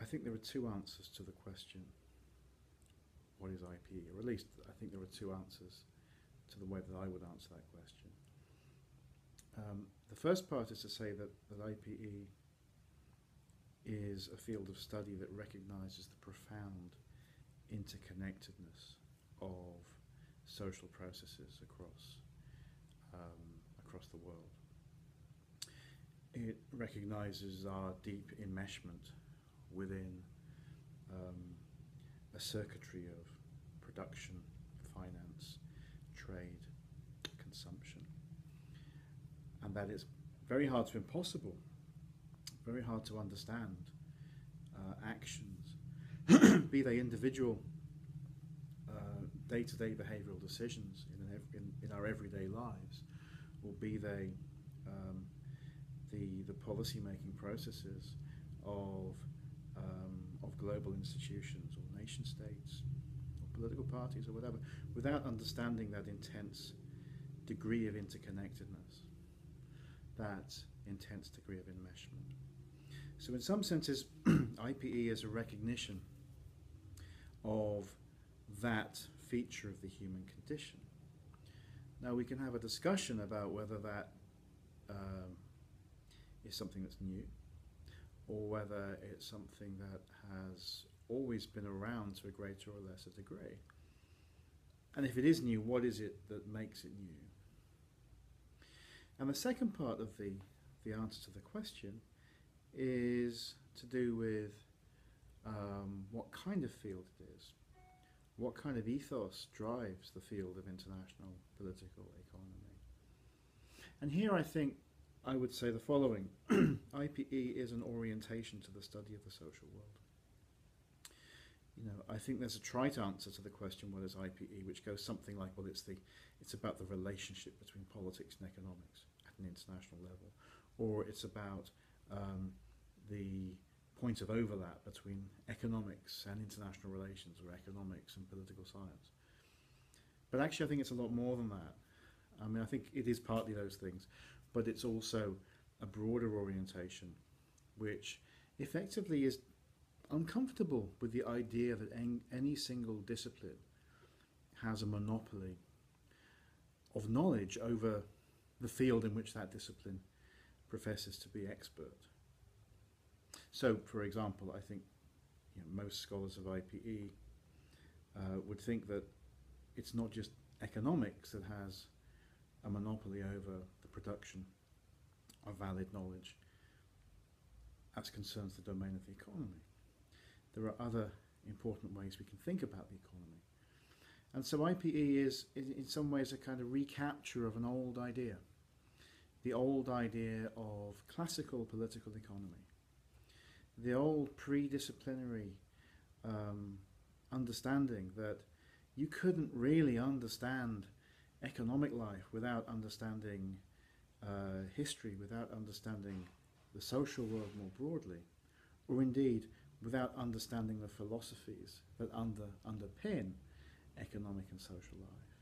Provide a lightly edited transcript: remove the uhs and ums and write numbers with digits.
I think there are two answers to the question, what is IPE? Or at least I think there are two answers to the way that I would answer that question. The first part is to say that IPE is a field of study that recognizes the profound interconnectedness of social processes across the world. It recognizes our deep enmeshment within a circuitry of production, finance, trade, consumption, and that it's very hard to impossible, very hard to understand actions, be they individual day-to-day behavioural decisions in our everyday lives, or be they the policy-making processes of global institutions or nation states or political parties or whatever, without understanding that intense degree of interconnectedness, that intense degree of enmeshment. So in some senses, IPE is a recognition of that feature of the human condition. Now we can have a discussion about whether that is something that's new, or whether it's something that has always been around to a greater or lesser degree. And if it is new, what is it that makes it new? And the second part of the answer to the question is to do with what kind of field it is. What kind of ethos drives the field of international political economy? And here I think I would say the following. IPE is an orientation to the study of the social world. You know, I think there's a trite answer to the question, what is IPE, which goes something like, well, it's about the relationship between politics and economics at an international level, or it's about the point of overlap between economics and international relations, or economics and political science. But actually I think it's a lot more than that. I mean, I think it is partly those things, but it's also a broader orientation which effectively is uncomfortable with the idea that any single discipline has a monopoly of knowledge over the field in which that discipline professes to be expert. So, for example, I think most scholars of IPE would think that it's not just economics that has a monopoly over the production of valid knowledge as concerns the domain of the economy. There are other important ways we can think about the economy. And so IPE is in some ways a kind of recapture of an old idea, the old idea of classical political economy, the old pre-disciplinary understanding that you couldn't really understand economic life without understanding history, without understanding the social world more broadly, or indeed without understanding the philosophies that underpin economic and social life.